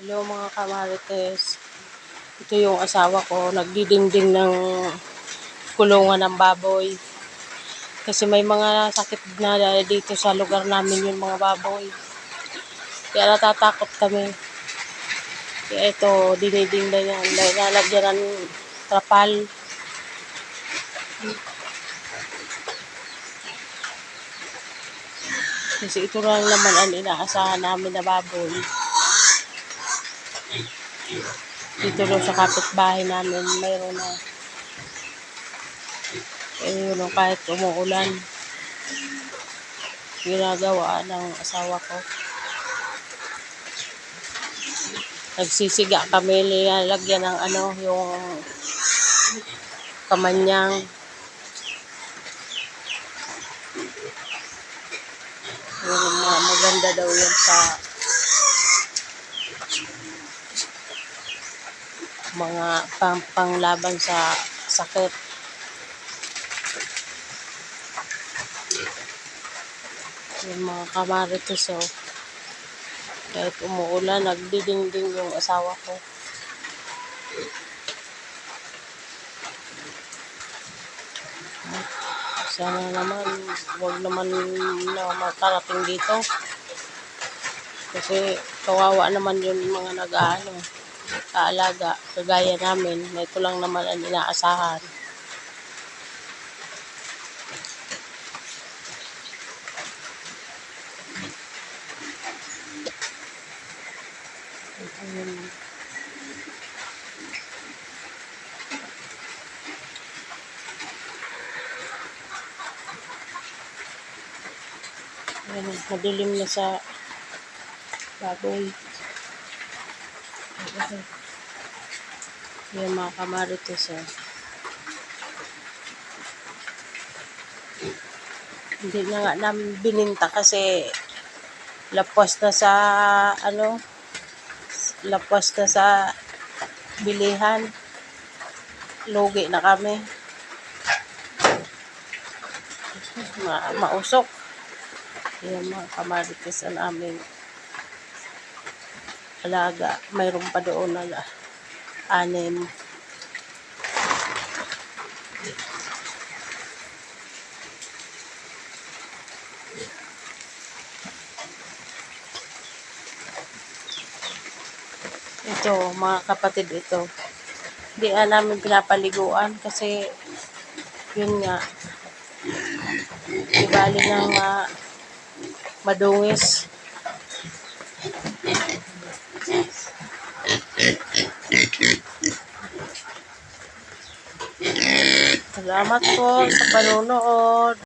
Hello mga kamarites. Ito yung asawa ko. Nagdidingding ng kulungan ng baboy. Kasi may mga sakit na dito sa lugar namin yung mga baboy. Kaya natatakot kami. Kaya ito, diniding na yan. Lalagyan ng trapal. Kasi ito lang naman ang inaasahan namin na baboy. Dito lang sa kapitbahay namin, mayroon na. Yun, kahit umuulan, ginagawa ng asawa ko. Nagsisiga kami, nilalagyan ng yung kamanyang. Maganda daw yan sa mga panglaban sa sakit. Yung mga kamarites, kahit umuulan, nagdidingding yung asawa ko. Sana naman, huwag naman na makarating dito. Kasi kawawa naman yung mga nag-aalaga, kagaya namin. Ito lang naman ang inaasahan. Madilim na sa baboy. Yung mga kamarites, hindi na nga namin bininta kasi lapwas na sa lapwas na sa bilihan. Lugi na kami. Mausok. Yung mga kamarites ang aming alaga. Mayroon pa doon na 6. Ito, mga kapatid, ito. Hindi namin pinapaliguan kasi yun nga, ibali ng madungis. Salamat po sa panonood.